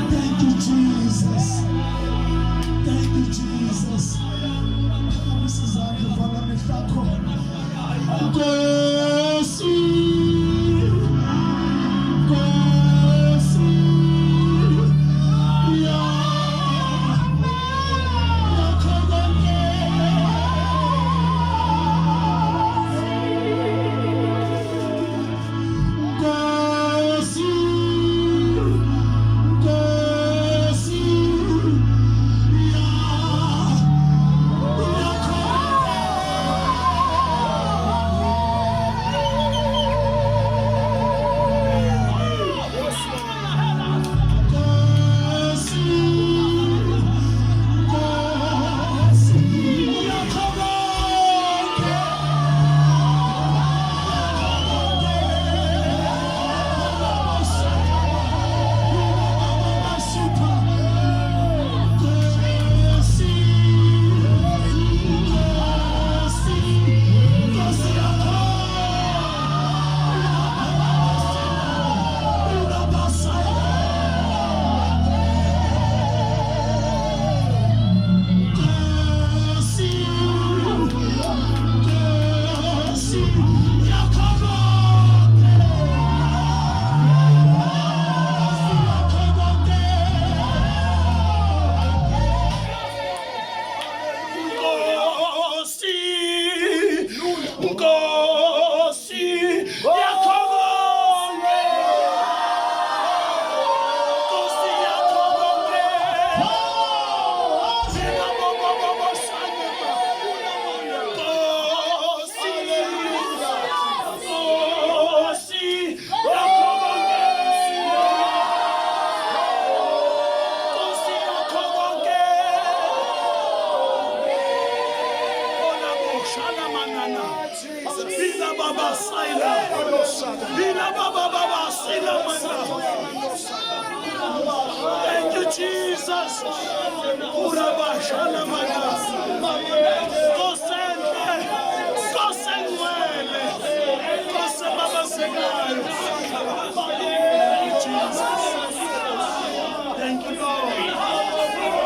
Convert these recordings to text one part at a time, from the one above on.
Thank you, Jesus. Thank you, Jesus. Thank you, Jesus. Thank you, Lord.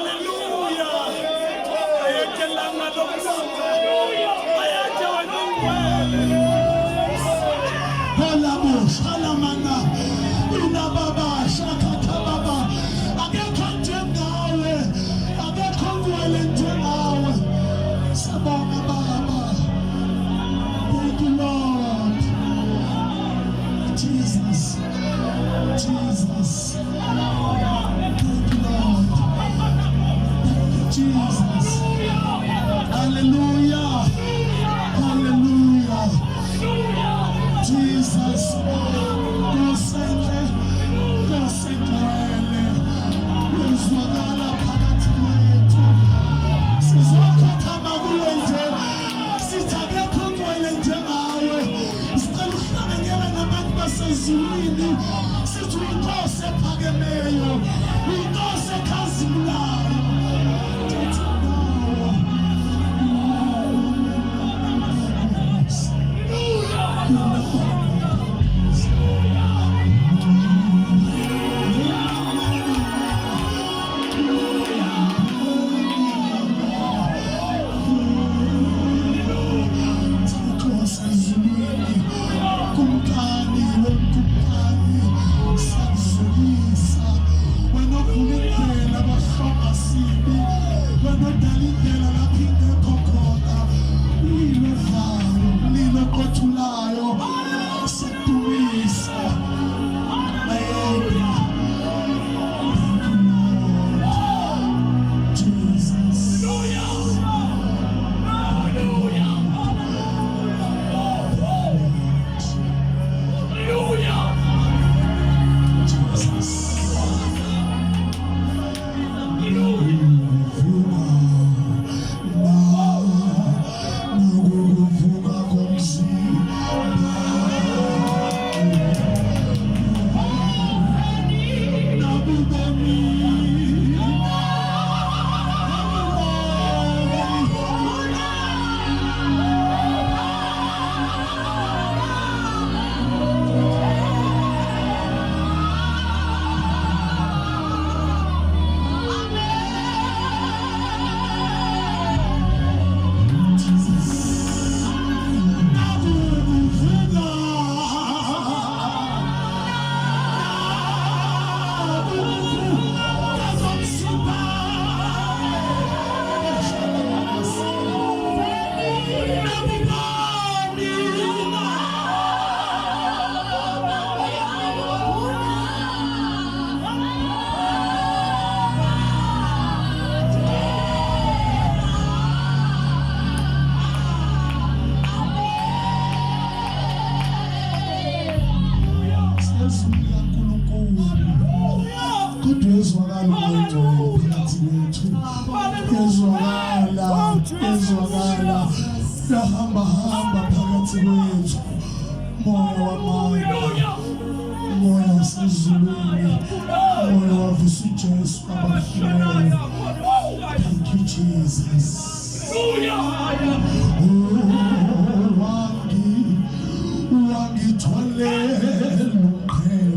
Hallelujah. Jesus. Jesus. Thank you, Lord. Thank you, Jesus. Hallelujah. Hallelujah. Jesus. Go send it. Go send it. Uzwakala phakathi kwethu. Sizokhotha kuwethu. Sithathe konke njengawe. Sicela uhlanganyela nabantu basezulwini. Sithi uNkosi ephakemeyo. uNkosi ekhazimulayo. kwethu ezwakala yahamba phakathi kwethu moya wamandla moya wasezulwini moya wavusa uJesu abafileyo. Thank you Jesus. Wangithwalela umqhele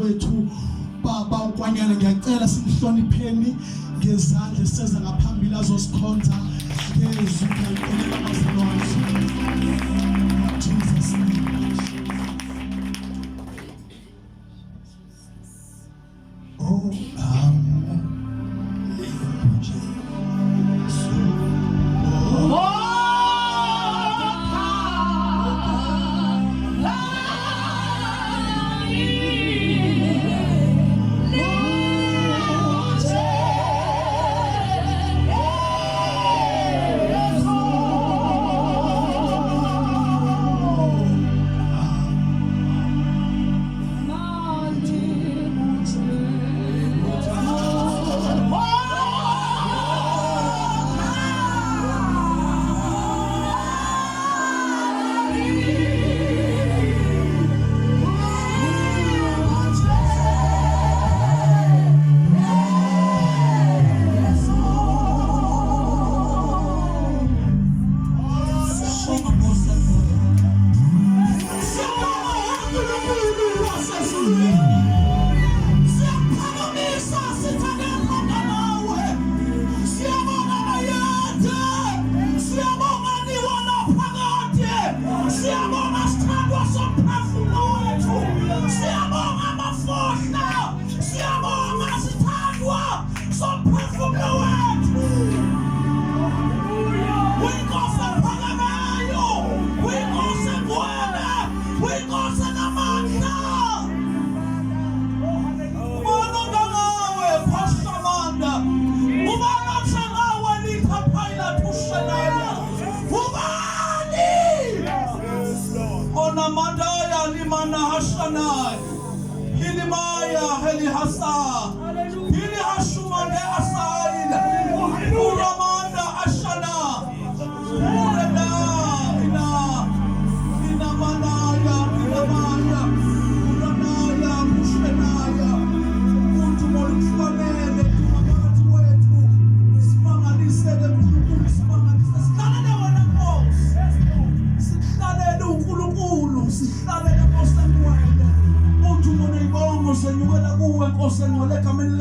wethu baba ukwanyana ngiyacela simhlonipheni ngezandla siseza ngaphambili azosikhonza phezulu ngiyaqolela abazalwane Jesus oh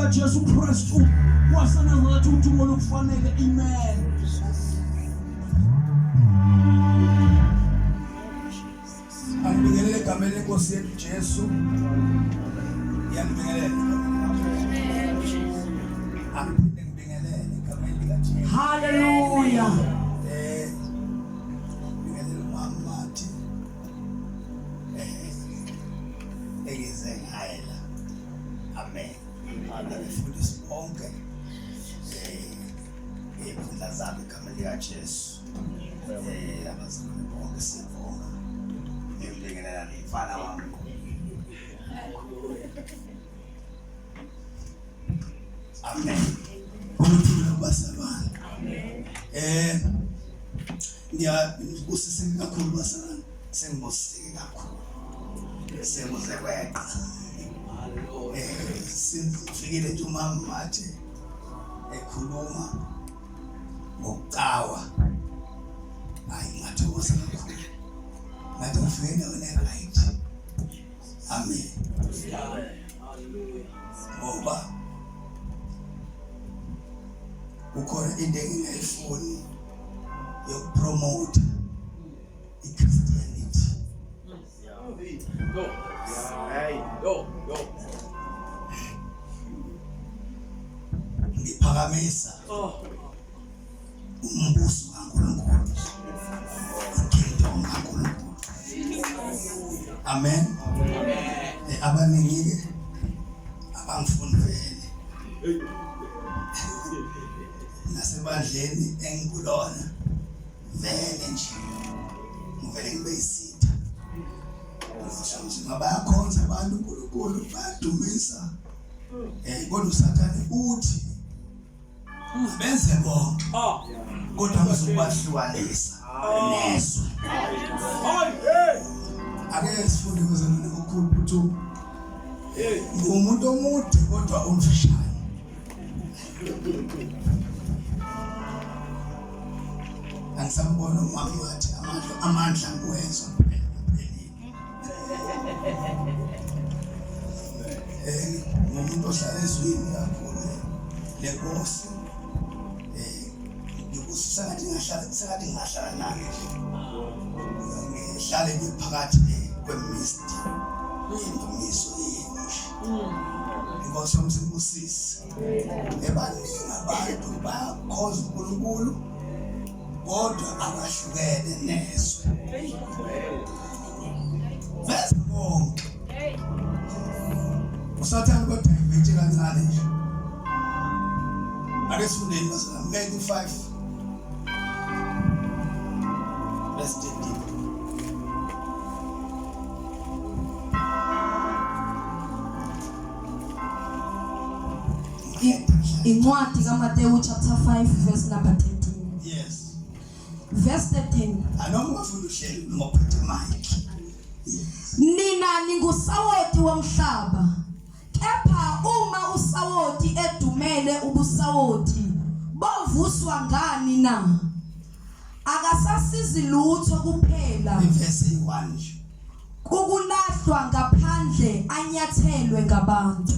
lika Jesu Kristu waseNazaretha udumo lukufanele. Amen. Angibingelele egameni lenkosi yethu Jesu. Ngiyangibingelela. Angiphinde ngibingelele egameni lika Jesu. Hallelujah. Ngibingelele uMamathi. Engizengayela. Amen. Angifundise bonke. Iphunda zami egameni lika Jesu. Abazalwane bonke siyabonga. Ngibingelela nifana wami. Amen. Ukuthula kubazalwane. Ngiyabusiseka kakhulu bazalwane. Sengibusiseke kakhulu. Sengize kweqa. Sifikile nje uMamathi ekhuluma ngokucawa. Hayi ngathokoza kakhulu. Ngathi ufike endaweni right. Amen. Ngoba ukhona into engingayifuni yokupromote iChristianity. Ngiphakamisa umbuso kaNkulunkulu. Ikingdom kaNkulunkulu. Amen. Abaningi abangifuni vele. Nasebandleni engikulona vele nje ngivele ngibe isitha. Ngishonje bayakhonza abantu uNkulunkulu bayadumisa. Kodwa uSathane uthi benze bonke. Kodwa ngizobahlukanisa nezwe. Ake sifunde kuzona okukhulu ukuthi umuntu omude kodwa omfishane. Angisambona uMamathi amandla ngwenza umuntu ohlala ezweni kakhulu lenkosi. Ngibusisathi ngahlala naye. Ngihlale phakathi kwemist. Indumiso yenu. Inkosi yomsibusisi. Ebaningi abantu bakhoza uNkulunkulu kodwa abahlukene nezwe. Bese bonke. Usathane kodwa ngithi kancane nje. Ake sifundeni bazalwane Matthew 5 verse 13. Incwadi kaMateyu chapter 5 verse number 13. Yes. Verse 13. Anoma ufuna uhlelo ngophethe mic. Nina ningusawoti womhlaba. Kepha uma usawoti edumele ubusawoti bovuswa ngani na? Akasasizi lutho kuphela. Verse 1. Kukulahlwa ngaphandle anyathelwe ngabantu.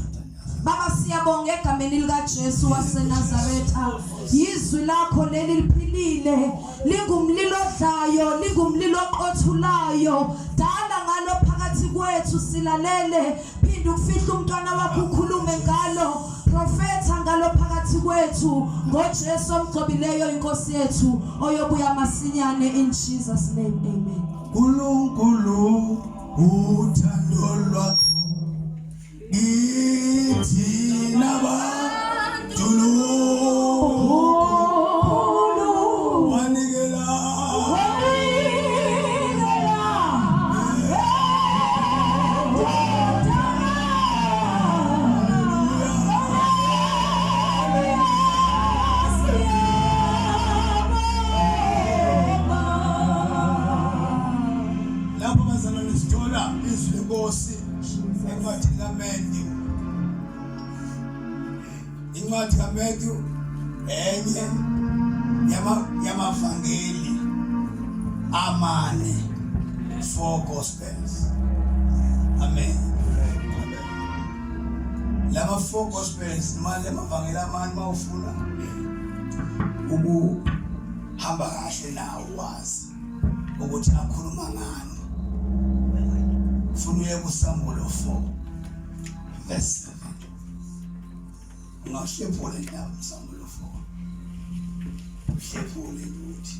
Baba siyabonga egameni lika Jesu waseNazaretha. Izwi lakho leli liphilile, lingumlilo odlayo, lingumlilo oqothulayo. Dala ngalo phakathi kwethu silalele, phinda ufihla umntwana wakho ukhulume ngalo. Profeta ngalo phakathi kwethu ngoJesu omgcobileyo inkosi yethu oyobuya masinyane in Jesus name. Amen. Nkulunkulu uthando lwakho Ithina bantu wanikela lapho bazalwane sithola izwi lenkosi encwadi kaMateyu. Incwadi kaMateyu enye yamavangeli amane, 4 gospels. Amen. lama four gospels manje amavangeli amani mawufuna ukuhamba kahle nawo wazi ukuthi akhuluma ngani. Ufuna uye kuSamuel 4 verse 7. Ungahlephule ndawo Samuel 4. Uhlephule ukuthi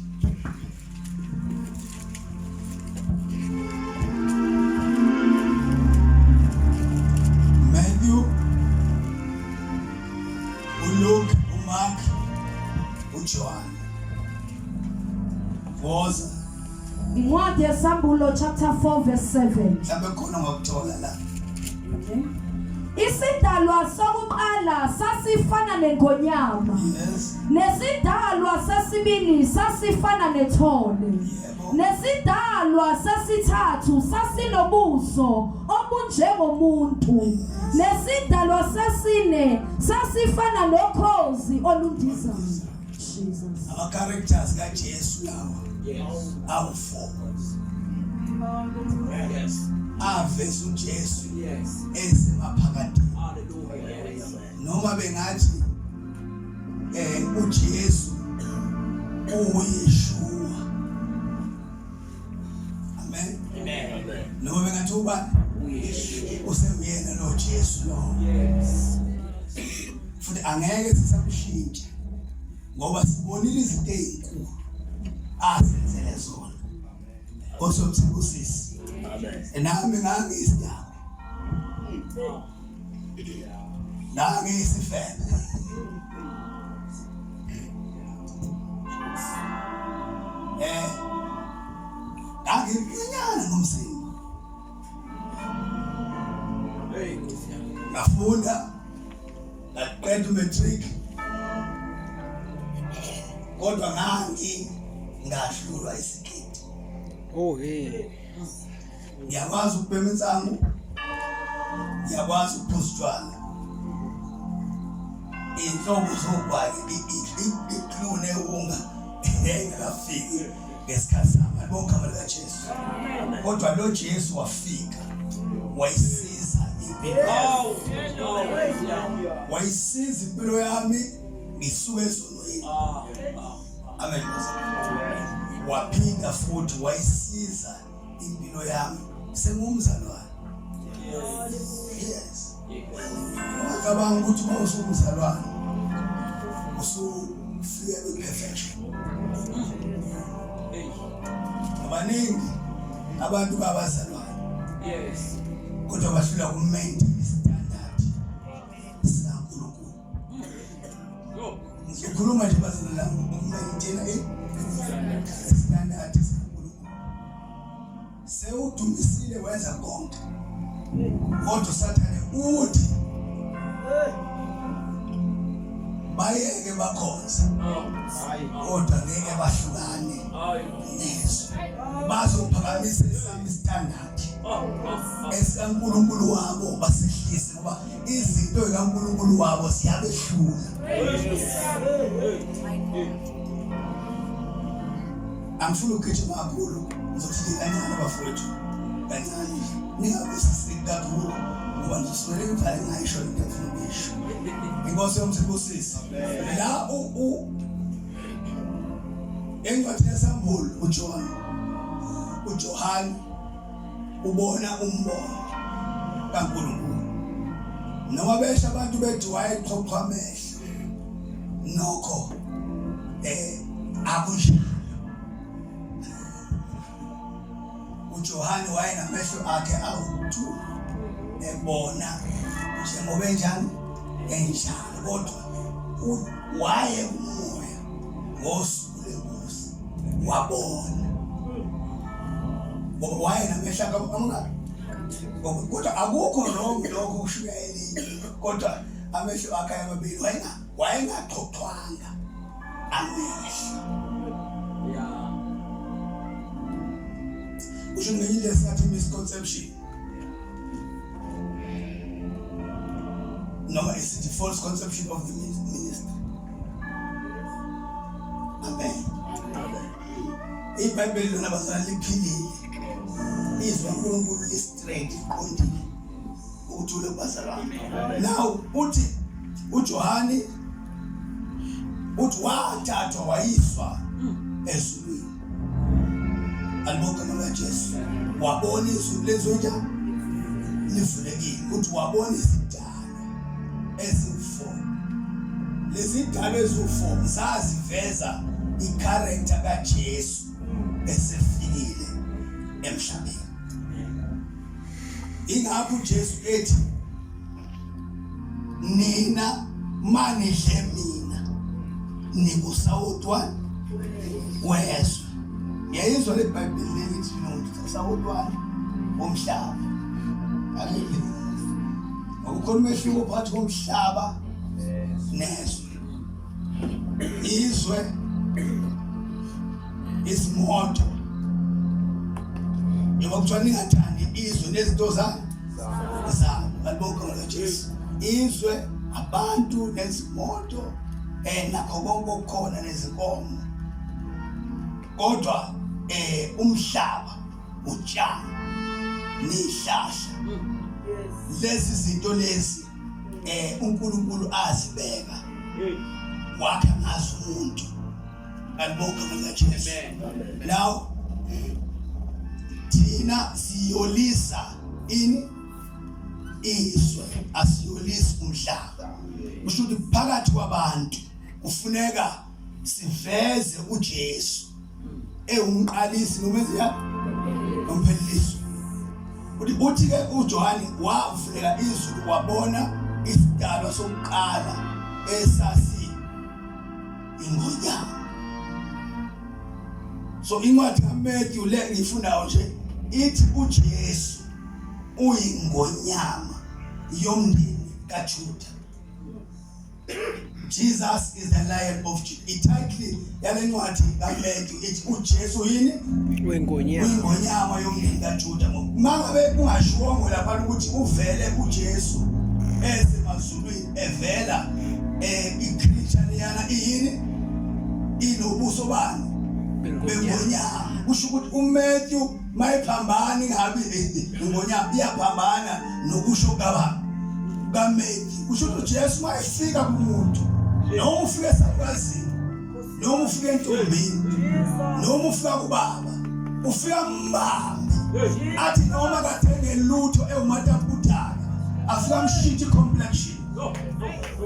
Matthew, Luke, Mark, John. Was Incwadi yaSambulo chapter 4 verse 7. mhlawumbe khona ngokuthola la. Isidalwa sokuqala sasifana nenkonyama. Yes. Nesidalwa sesibili sasifana nethole. Yebo. Nesidalwa sesithathu sasinobuso obunjengomuntu. Nesidalwa sesine sasifana nokhozi olundizayo. Jesus. Ama characters kaJesu lawa. Yes. Awu 4. Yes. Aveza uJesu Yes. esemaphakathi. Hallelujah. Yes. Noma bengathi uJesu uYeshua. Amen. Amen. Noma bengathi uba Uyeshua. useyena lo Jesu lo. Yes. Futhi angeke sisamshintsha ngoba sibonile izinto ezinkulu asenzele zona. Osomthibusisi. Amen. Nami ngangisidaba. Nangisifebe. Ngangimnyanyana ngomzimba. Hey. Ngafunda ngaqeda umatric. Kodwa ngahlulwa isiketi. Oh hey. Ngiyakwazi ukubhema insangu. Ngiyakwazi ukuphuza utshwala. Inhlobo zobhaki iklune unga engafiki ngesikhathi sami. Bonke amalaka kaJesu. Kodwa lo Jesu wafika. Wayisiza impilo. Wayisiza impilo yami ngisuke ezonweni. Amen. Waphinda futhi wayisiza impilo yami sengumzalwane. Yes. Ngicabanga ukuthi uma usumzalwane usufika kwi-perfection. Abaningi abantu babazalwane. Yes. Kodwa bahlula ku-maintain standard sikaNkulunkulu. Ngikhuluma nje bazalwane uku-maintain standard sikaNkulunkulu. Sewudumisile wenza konke. Kodwa usathane uthi bayeke bakhonza. Kodwa ngeke bahlukane neso. Bazophakamisa isami standard. esikaNkulunkulu wabo basehlise ngoba izinto zikaNkulunkulu wabo siyabehlula. Angifuna ukugijima kakhulu ngizothi kancane bafowethu kancane ningabusisi kakhulu ngoba ngizoswele ngivale ngayisho into engifuna ukuyisho. Inkosi yomsebusisi la encwadini yaSamuel uJohane ubona umbono kaNkulunkulu noma besha abantu bethi wayeqoqwa amehlo nokho akunjalo. uJohane wayenamehlo akhe awu2 ebona njengoba enjani enjalo kodwa waye umoya ngosuku lenkosi wabona ngoba wayenamehlo amangaka kodwa akukho lokho kushukela kodwa amehlo akhe amabili wayengaxoxwanga amehlo. Kusho ngenyile esingathi misconception noma esithi false conception of the ministry. Amen. iBhayibheli lona bazana liphilile izwi kaNkulunkulu li straight liqondile uthule kubazalwane. Now uthi uJohani uthi wathathwa wayiswa ezulwini. Alibonga ngala Jesu. Wabona izulu lezonja livulekile. Uthi wabona izidalwa ezifo. Lezi dalo ezifo zaziveza i-character kaJesu esefikile emhlabeni. Ingakho uJesu ethi nina manidle mina nikusawudwa wezwe. Ngiyizwa le Bible lithi nikusawudwa omhlaba. Amen. Ukukhuluma ehluko phakathi komhlaba nezwe. Izwe isimoto. Yebo kuthiwa ningathandi izwe nezinto zalo. Alibonga ngala Jesu. Izwe abantu nezimoto nakho konke okukhona nezinkomo. Kodwa umhlaba utshani nihlahla. Lezi zinto lezi uNkulunkulu azibeka wakha ngazo umuntu. Alibonga ngala Jesu. Now thina siyolisa izwe asiyolisa umhlaba. Kusho ukuthi phakathi kwabantu kufuneka siveze uJesu umqalisi nomenza umphelisi. Uthi ke uJohani wavuleka izulu wabona isidalwa sokuqala esasi ingonyama. So incwadi kaMatthew le ngifundayo nje ithi uJesu uyingonyama yomndeni kaJuda. Jesus is the Lion of Judah. Ititle yale ncwadi kaMatthew ithi uJesu yini? Uyingonyama yomndeni kaJuda. Mangabe ungashongo lapha ukuthi uvele uJesu ezemazulwini evela i-creature yana iyini? Inobuso bani? Bengonyama. Kusho ukuthi uMatthew mayiphambana ingabi ingonyama iyaphambana nokusho kaMatthew. Kusho ukuthi Jesu mayifika kumuntu noma ufika esakwazini noma ufika entombini noma ufika kubaba ufika mbambi athi noma kathenge lutho ewumataputaka afika mshintshe complexion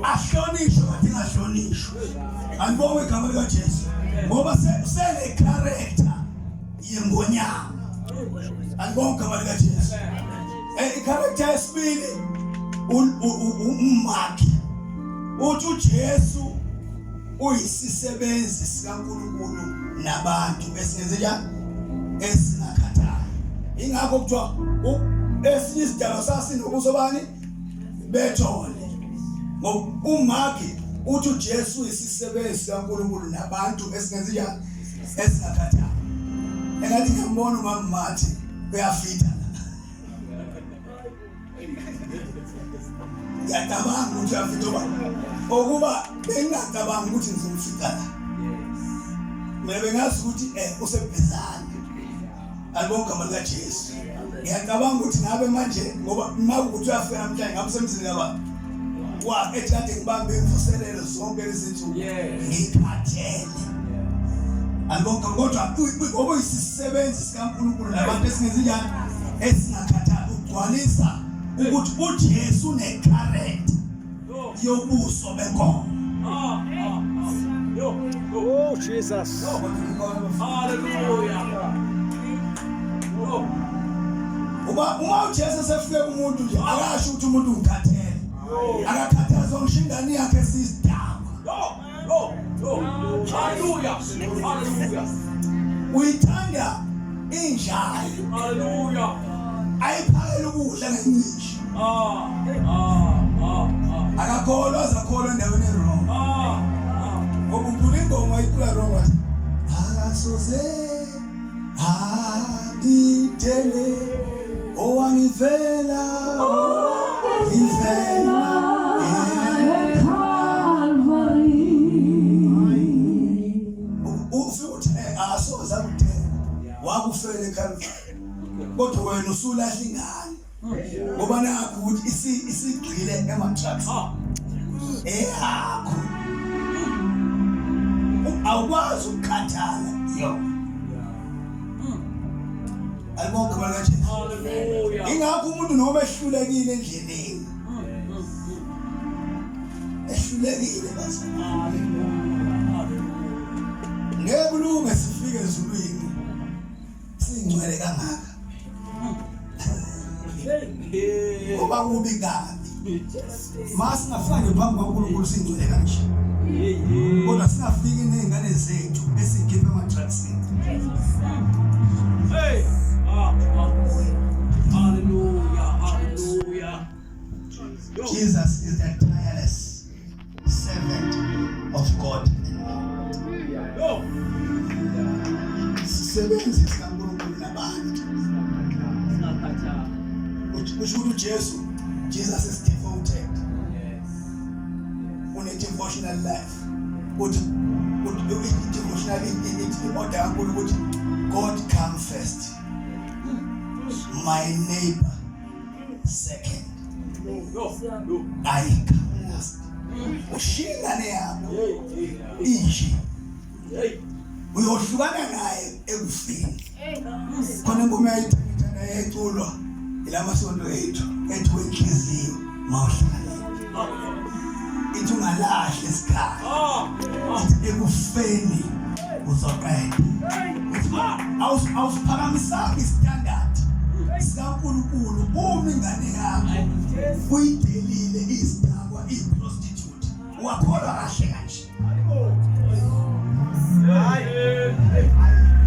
ahlonishwe kathi ngahlonishwe. Anibonge igama lika Jesu ngoba sele character yengonyama. Anibonge igama lika Jesu. I-character yesibili umakhi. Uthi uJesu uyisisebenzi sikaNkulunkulu nabantu esingenza esingakhathali. Ingakho kuthiwa esinye isidalwa sasinobuso bani bethole. Ngoba umakhi uthi uJesu uyisisebenzi sikaNkulunkulu nabantu esingenza esingakhathali. Engathi ngiyambona umama Mathi uyafita. Ngiyacabanga ukuthi uyafita okuba bengingacabanga ukuthi ngizomfika la. Mina bengazi ukuthi usebhezana. Alibonga igama lika Jesu. Ngiyacabanga ukuthi ngabe manje ngoba makuthi uyafika namhlanje ngabe semzini kaba wa ethi ngibambe imvuselelo zonke izinsuku ngikhathele. Alibonga kodwa ngoba isisebenzi sikaNkulunkulu nabantu esingenza esingakhathali ugcwalisa ukuthi uJesu une-character yobuso benkomo. Oh Jesus. Hallelujah. Uma uJesu sefike kumuntu nje akasho ukuthi umuntu ukhathele. Akakhathazwa ngishingani yakhe esisidaba. Hallelujah. Hallelujah. Uyithanda injalo. Hallelujah. Ayiphakela ukudla ngecishe. Akakholwa zakholwa endaweni wrong. Ngoba umuntu ingoma icula wrong wathi akasoze aditele owangivela ivela ufuthi asoze akuthe wakufela eCalvary kodwa wena usulahla ingane ngoba nakho ukuthi isigcile ema-trucks eyakho awukwazi ukukhathala yona. Alibonke bakathi ingakho umuntu noma ehlulekile endleleni ehlulekile basa ngeke ulunge sifike ezulwini singcwele kangaka ngoba kubi kabi masingafika ngaphambi kaNkulunkulu singcwele kanje kodwa singafiki nezingane zethu esikhipha ama-trucks. Hey! Hallelujah! Hallelujah! Jesus is the tireless servant of God and man. Yo! Sisebenzisa kaNkulunkulu nabantu. Usho uJesu, Jesus is devoted. Une devotional life. But devotional in order kaNkulunkulu ukuthi God come first. My neighbor second. I come last. Ushingane yakho inje uyohlukana naye ekufeni khona ngoma ayithanda yeculwa ilamasonto ethu ethi wenhliziyo mawuhlala ithi ungalahla isikhathi ekufeni uzoqeda awusiphakamisanga istandard sikaNkulunkulu uma ingane yakho uyidelile isidakwa iprostitute wakholwa kahle kanje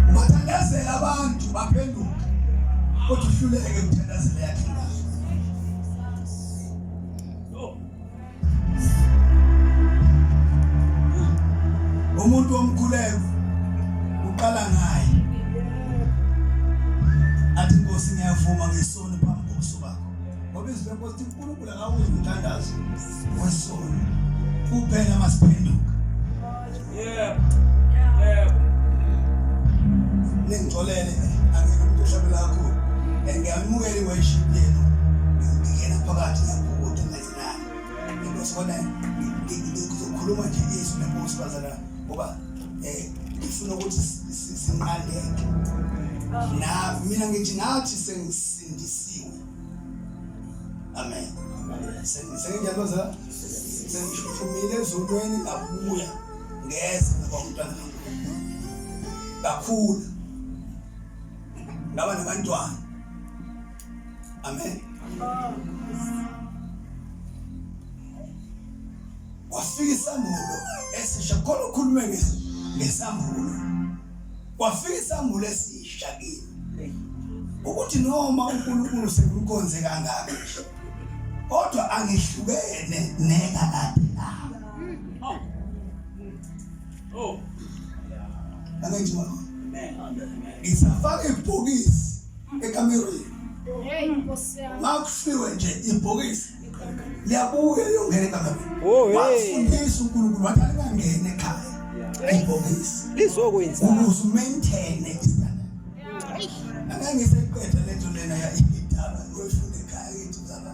ubathandazela abantu baphenduka kodwa uhluleke ukuthandazela yakhe umuntu omkhuleko uqala ngaye athi Nkosi ngiyavuma ngesono phambi kobuso bakho ngoba izwi lenkosi uNkulunkulu akawuzi umthandazo wesono kuphela masiphenduka. Ningixolele angikumuntu oshabela kakhulu ngiyamukela iworship yenu ngingena phakathi ngiyabhukuda ngazinani inkosi bona ngizokhuluma nje izwi lenkosi bazala ngoba ngifuna ukuthi sinqandeke na mina ngithi nathi sengisindisiwe. Amen. Sengiyaloza sengishumile ezulwini ngabuya ngeze ngabantwana kakhulu ngaba nabantwana. Amen. Wafika isambulo esisha khona ukhulume ngesambulo wafika isambulo esishakile ukuthi noma uNkulunkulu sekukhonze kangaka kodwa angihlukene nekade lapha. Angenjwa isafaka ibhokisi ekamereni makufiwe nje ibhokisi liyabuya liyongena ekamereni wafundisa uNkulunkulu wathi alingangene ekhaya ibhokisi lizokwenza ukuze maintain istandard. Angangiseqeda lento lena ya idaba oyifunda ekhaya ethi uzaba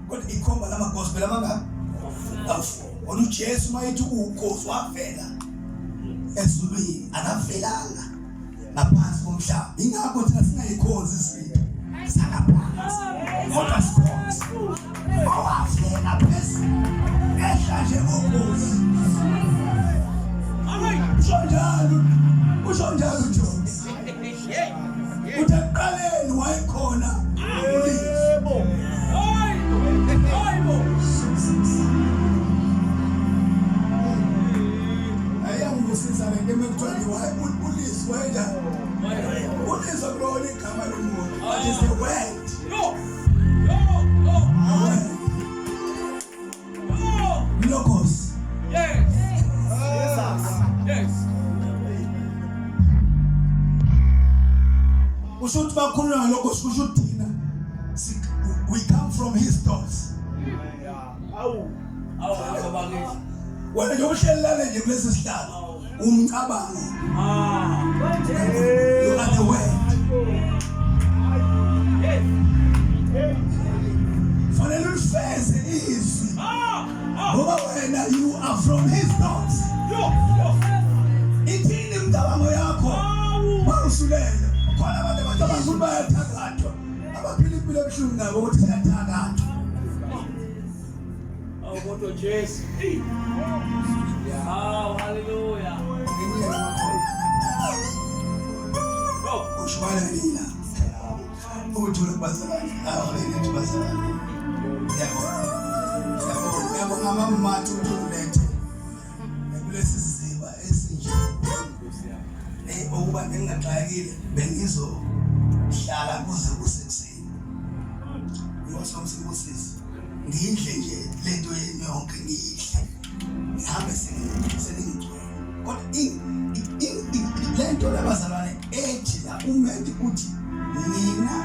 kodwa ikhomba lama gospel amanga afu uJesu mayithi uNkosi wavela ezulwini akavelanga ngaphansi komhlaba ingakho thina singayikhonzi izinto sakaphansi kodwa sikhonza wavela phezulu ehlanje ngokuzi. Usho njalo uJones uthi aqaleni wayekhona yebo hayibo ayangisiza lento emekuthiwa ulisi wena ulisi akulona igama lomuntu but is the word logos. Yes. Ushuthi bakhuluma lokho sikusho thina we come from his thoughts. Wena nje uhlelelane nje kulesi sihlalo umcabango. You are the word. leyo khona abantu abangulu bayathakathwa abaphila impilo ebuhlungu nabo ukuthi siyathakathwa. Oh, what a Jesus. Oh, hallelujah. Oh, ushwala lina uthule bazalwane awaleni bazalwane yabo mama uthulete kulesi siziba esinje ukuba engaxakile bengizohlala kuze kusekuseni ngiyosomsibusisi ngidle nje lento yenu yonke ngiyihle ngihambe seningigcwele kodwa lento labazalwane ethi la umendi uthi nina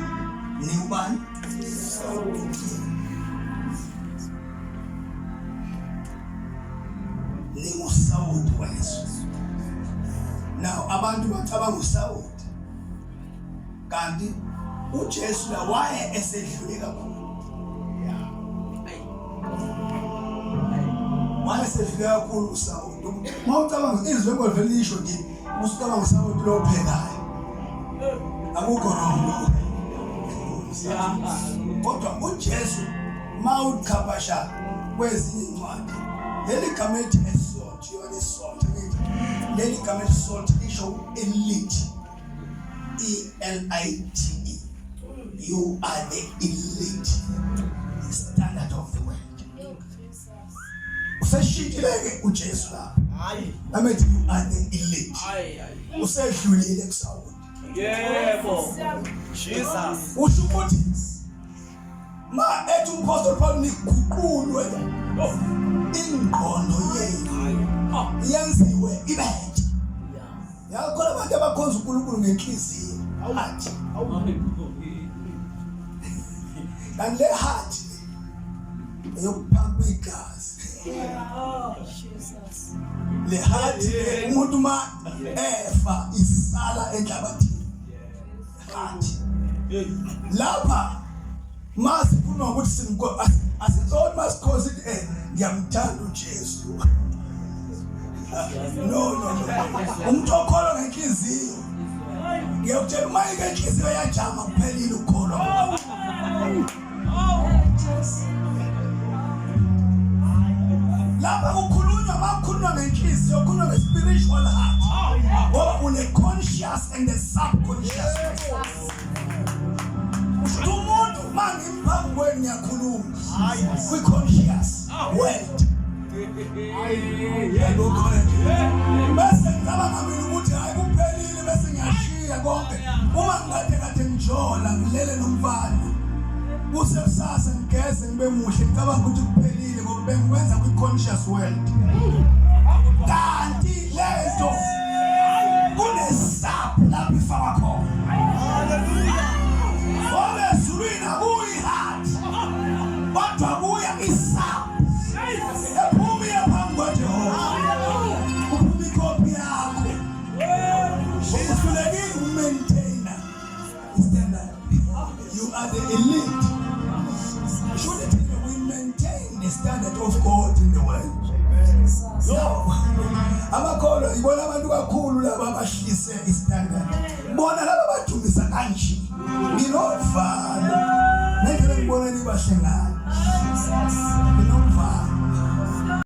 niubani ningusawuti weso. Now abantu bacabanga usawuti kanti uJesu la waye esedlule kakhulu. Waye esedlule kakhulu usawuti. Mawucabanga izwe ngolvelisho nje usicabanga usawuti lo phekayo. Akukho wrong. Kodwa uJesu mawukhapasha kwezinye incwadi leli gama ethi salt, you are the salt. Leli gama ethi salt lisho elite. ELITE. You are the elite standard of the world. Useshikileke uJesu lapha. Hayi. Amethi you are the elite. Hayi. Usedlulile kusawuti. Yebo. Jesus. Usho ukuthi ma ethi uMpostoli Paul niguqulwe ingqondo yenu yenziwe ibentsha. Yakho abantu abakhonza uNkulunkulu ngenhliziyo athi and le heart eyokuphampa igazi. Le heart umuntu ma efa isala enhlabathini. Heart lapha masifuna ukuthi simko asizona masikhosi ngiyamthanda uJesu. No. Umuntu okholwa ngenhliziyo ngiyakutshela uma inhliziyo yajama kuphelile ukholwa. Lapha kukhulunywa ngenhliziyo, kukhulunywa nge-spiritual heart. Ngoba une-conscious and the subconscious. Umuntu mangiphambi kweni ngiyakhuluma kwi-conscious world. Bese ngicabanga mina ukuthi hayi kuphelile bese ngiyashiya konke. Uma ngikade ngijola ngilele nomfana kusesasa ngigeze ngibe muhle ngicabanga ukuthi kuphelile ngoba bengikwenza kwi-conscious world. Kanti lento kunesapho lapho ifaka khona. Hallelujah. Ngoba ezulwini akuyi heart kodwa kuya isapho. Ephumile phambi kwaJehova. Uphuma ikopi yakho. Uhlulekile ukumaintaina standard. You are the elite. Shouldn't we maintain the standard of God in the world? No. Abakholo ibona abantu kakhulu laba abahlise istandard. Bona laba bathumisa kanje. Nginovalo. Ngendlela ngibona libahlengana. Nginovalo.